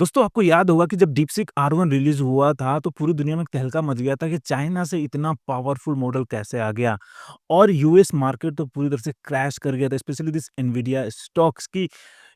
दोस्तों आपको याद होगा कि जब डीपसीक R1 रिलीज़ हुआ था तो पूरी दुनिया में तहलका मच गया था कि चाइना से इतना पावरफुल मॉडल कैसे आ गया और यूएस मार्केट तो पूरी तरह से क्रैश कर गया था स्पेशली दिस एनवीडिया स्टॉक्स की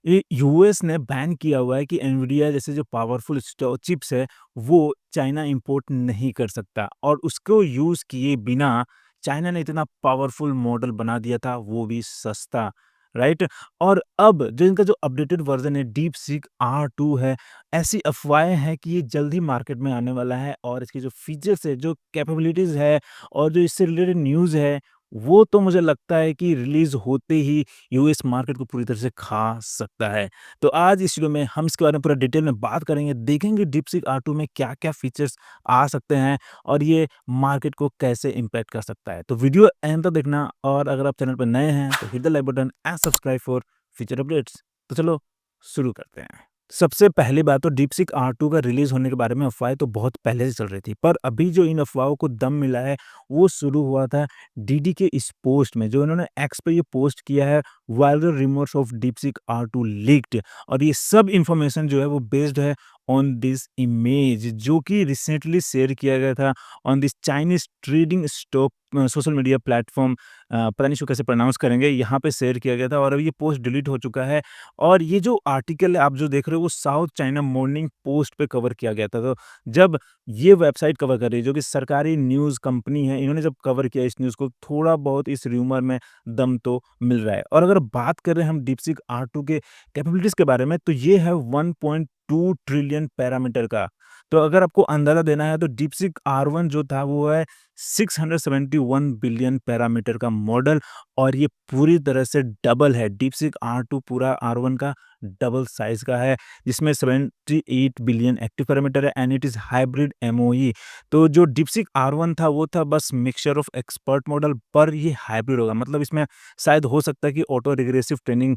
ये यूएस ने बैन किया हुआ है कि एनवीडिया जैसे जो पावरफुल चिप्स है वो चाइना इंपोर्ट नहीं कर सकता और उसको यूज़ किए बिना चाइना ने इतना पावरफुल मॉडल बना दिया था वो भी सस्ता राइट। और अब जो इनका जो अपडेटेड वर्जन है डीप सीक R2 है, ऐसी अफ़वाहें हैं कि ये जल्द ही मार्केट में आने वाला है और इसके जो फीचर्स है, जो कैपेबिलिटीज़ है और जो इससे रिलेटेड न्यूज़ है, वो तो मुझे लगता है कि रिलीज़ होते ही यूएस मार्केट को पूरी तरह से खा सकता है। तो आज इस वीडियो में हम इसके बारे में पूरा डिटेल में बात करेंगे, देखेंगे डीपसीक R2 में क्या-क्या फीचर्स आ सकते हैं और ये मार्केट को कैसे इम्पैक्ट कर सकता है। तो वीडियो एंड तक देखना और अगर आप चैनल पर नए हैं तो hit the like button and subscribe for future updates. तो चलो शुरू करते हैं। सबसे पहली बात तो डीपसीक R2 का रिलीज़ होने के बारे में अफ़वाहें तो बहुत पहले से चल रही थी, पर अभी जो इन अफ़वाहों को दम मिला है, वो शुरू हुआ था डीडी के इस पोस्ट में, जो इन्होंने एक्स पे ये पोस्ट किया है, viral rumours of DeepSeek R2 leaked. और ये सब इन्फॉर्मेशन जो है वो बेस्ड है ऑन दिस इमेज जो कि रिसेंटली शेयर किया गया था on this Chinese trading stock social media platform पता नहीं इसको कैसे प्रोनाउंस करेंगे, यहाँ पे शेयर किया गया था और अब ये पोस्ट डिलीट हो चुका है। और ये जो आर्टिकल है आप जो देख रहे हो वो साउथ चाइना मॉर्निंग पोस्ट पे कवर किया गया था। तो जब ये वेबसाइट कवर कर रही है जो कि सरकारी न्यूज़ कंपनी है, इन्होंने जब कवर किया इस न्यूज़ को थोड़ा बहुत इस र्यूमर में दम तो मिल रहा है। और अगर बात कर रहे हैं हम डीपसीक R2 के कैपेबिलिटीज़ के बारे में तो ये है 1.2 ट्रिलियन पैरामीटर का। तो अगर आपको अंदाज़ा देना है तो डीपसीक R1 जो था वो है 671 बिलियन पैरामीटर का मॉडल और ये पूरी तरह से डबल है। डीपसीक R2 पूरा R1 का डबल साइज़ का है, जिसमें 78 बिलियन एक्टिव पैरामीटर है and it is hybrid MoE. तो जो डीपसीक R1 था वो था बस मिक्सचर ऑफ एक्सपर्ट मॉडल, पर ये हाइब्रिड होगा। मतलब इसमें शायद हो सकता है कि ऑटो रिग्रेसिव ट्रेनिंग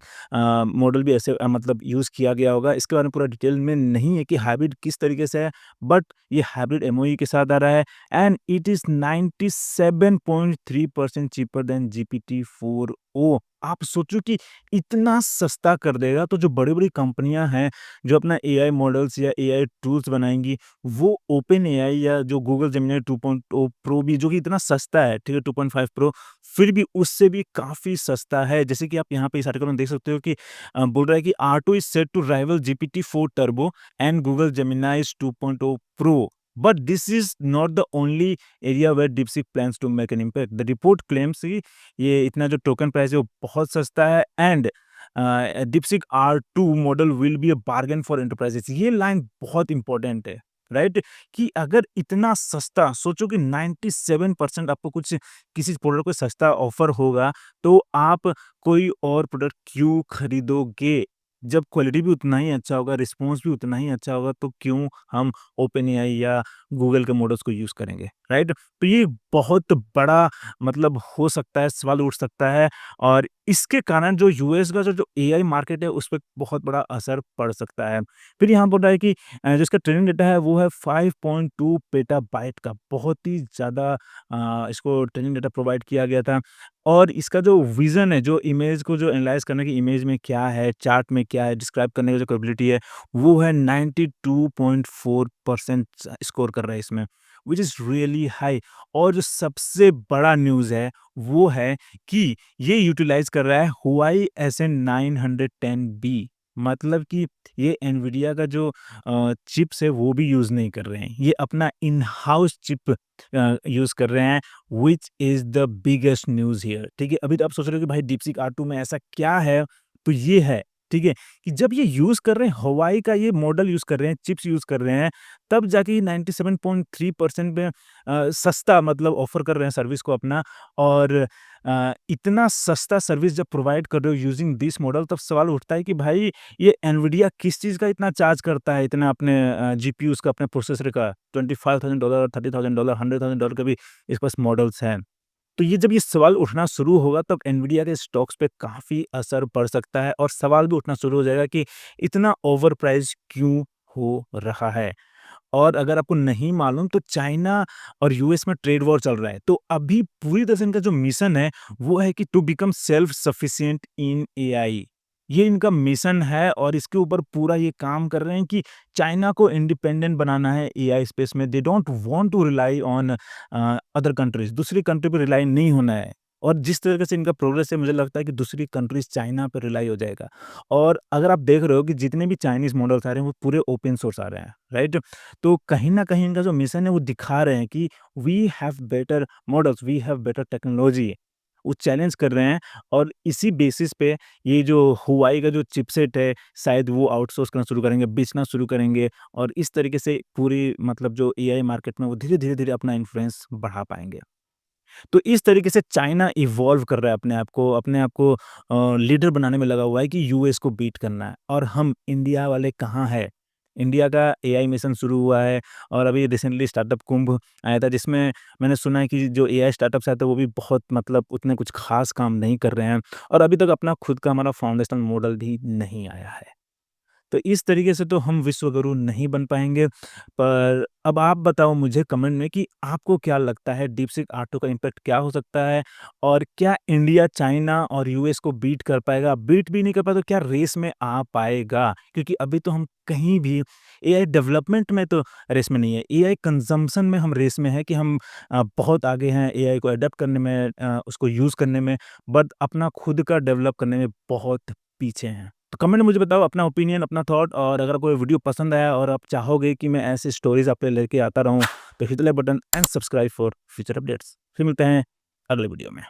मॉडल भी ऐसे मतलब यूज़ किया गया होगा। इसके बारे में पूरा डिटेल में नहीं है कि हाइब्रिड किस तरीके से है, बट ये हाइब्रिड एमओई के साथ आ रहा है and it is 97.3% cheaper than GPT-4o। आप सोचो कि इतना सस्ता कर देगा, तो जो बड़ी-बड़ी कंपनियाँ हैं, जो अपना एआई मॉडल्स या एआई टूल्स बनाएँगी, वो ओपन एआई या जो गूगल जेमिनी 2.0 प्रो भी जो कि इतना सस्ता है, ठीक है, 2.5 प्रो, फिर भी उससे भी काफ़ी सस्ता है। जैसे कि आप यहाँ पे इस आर्टिकल में देख सकते हो कि बोल रहा है कि R2 is set to rival GPT-4 turbo and Google Gemini's 2.0 pro. But this is not the only area where DeepSeek plans to make an impact. The report claims कि ये इतना जो टोकन प्राइस है वो बहुत सस्ता है and DeepSeek R2 model will be a bargain for enterprises. ये लाइन बहुत इंपॉर्टेंट है, राइट? कि अगर इतना सस्ता सोचो कि 97% आपको कुछ किसी प्रोडक्ट को सस्ता ऑफर होगा, तो आप कोई और प्रोडक्ट क्यों खरीदोगे? जब क्वालिटी भी उतना ही अच्छा होगा, रिस्पॉन्स भी उतना ही अच्छा होगा, तो क्यों हम ओपेनएआई या गूगल के मॉडल्स को यूज़ करेंगे, राइट? तो ये बहुत बड़ा मतलब हो सकता है, सवाल उठ सकता है और इसके कारण जो यूएस का जो एआई मार्केट है, उस पे बहुत बड़ा असर पड़ सकता है। फिर यहाँ बोल रहा है कि जो इसका ट्रेनिंग डेटा है, वो है 5.2 पेटाबाइट का, बहुत ही ज़्यादा इसको ट्रेनिंग डेटा प्रोवाइड किया गया था और इसका जो विज़न है, जो इमेज को जो एनालाइज़ करने की इमेज में क्या है, चार्ट में क्या है, डिस्क्राइब करने की जो कैपेबिलिटी है, वो है 92.4% स्कोर कर रहा है इसमें, व्हिच इज़ रियली हाई। और जो सबसे बड़ा न्यूज़ है, वो है कि ये यूटिलाइज़ कर रहा है हुआई SN910B। मतलब कि ये एनवीडिया का जो चिप्स है, वो भी यूज़ नहीं कर रहे हैं। ये अपना इन हाउस चिप यूज़ कर रहे हैं, which is the biggest news here, ठीक है? अभी तो आप सोच रहे हो कि भाई डीपसीक R2 में ऐसा क्या है? तो ये है, ठीक है? कि जब ये यूज़ कर रहे हैं, हवाई का ये मॉडल यूज़ कर रहे हैं, चिप्स यूज़ कर रहे हैं, तब जाके ये 97.3% में सस्ता मतलब ऑफ़र कर रहे हैं सर्विस को अपना और इतना सस्ता सर्विस जब प्रोवाइड कर रहे हो यूजिंग दिस मॉडल, तब सवाल उठता है कि भाई ये एनवीडिया किस चीज़ का इतना चार्ज करता है, इतना अपने जीपीयूज़ का, अपने प्रोसेसर का $25,000, $30,000, $100,000 के भी इसके पास मॉडल्स हैं। तो ये जब ये सवाल उठना शुरू होगा तब एनवीडिया के स्टॉक्स पे काफ़ी असर पड़ सकता है और सवाल भी उठना शुरू हो जाएगा कि इतना ओवर प्राइस क्यों हो रहा है? और अगर आपको नहीं मालूम तो चाइना और यूएस में ट्रेड वॉर चल रहा है। तो अभी पूरी तरह से इनका जो मिशन है वो है कि to become self sufficient in AI. ये इनका मिशन है और इसके ऊपर पूरा ये काम कर रहे हैं कि चाइना को इंडिपेंडेंट बनाना है एआई स्पेस में। They don't want to rely on other countries, दूसरी कंट्री पे रिलाई नहीं होना है। और जिस तरीके से इनका प्रोग्रेस है मुझे लगता है कि दूसरी कंट्रीज़ चाइना पे रिलाई हो जाएगा। और अगर आप देख रहे हो कि जितने भी चाइनीज़ मॉडल्स आ रहे हैं वो पूरे ओपन सोर्स आ रहे हैं, राइट? तो कहीं न कहीं इनका जो मिशन है वो दिखा रहे हैं कि we have better models, we have better technology. वो चैलेंज कर रहे हैं और इसी बेसिस पे ये जो हुआई का जो चिपसेट है, शायद वो आउटसोर्स करना शुरू करेंगे, बेचना शुरू करेंगे और इस तरीके से पूरी मतलब जो एआई मार्केट में वो धीरे-धीरे अपना इन्फ्लुएंस बढ़ा पाएँगे। तो इस तरीके से चाइना इवॉल्व कर रहा है अपने आप को लीडर बनाने में लगा हुआ है कि यूएस को बीट करना है और हम इंडिया वाले कहाँ हैं? इंडिया का एआई मिशन शुरू हुआ है और अभी रिसेंटली स्टार्टअप कुंभ आया था जिसमें मैंने सुना है कि जो एआई स्टार्टअप्स आए थे वो भी बहुत मतलब उतने कुछ ख़ास काम नहीं कर रहे हैं और अभी तक अपना खुद का हमारा फाउंडेशनल मॉडल भी नहीं आया है। तो इस तरीके से तो हम विश्वगुरु नहीं बन पाएँगे। पर अब आप बताओ मुझे कमेंट में कि आपको क्या लगता है डीपसीक R2 का इम्पैक्ट क्या हो सकता है? और क्या इंडिया, चाइना और यूएस को बीट कर पाएगा? बीट भी नहीं कर पाया तो क्या रेस में आ पाएगा? क्योंकि अभी तो हम कहीं भी एआई डेवलपमेंट में तो रेस में नहीं है। एआई कंज़म्पशन में हम रेस में हैं कि हम बहुत आगे हैं एआई को अडॉप्ट करने में उसको यूज़ करने में, बट अपना खुद का डेवलप करने में बहुत पीछे हैं। तो कमेंट में मुझे बताओ अपना ओपिनियन, अपना थॉट और अगर कोई वीडियो पसंद आया और आप चाहोगे कि मैं ऐसी स्टोरीज़ आप पे लेके आता रहूँ, तो hit the like button and subscribe for future updates. फिर मिलते हैं अगले वीडियो में।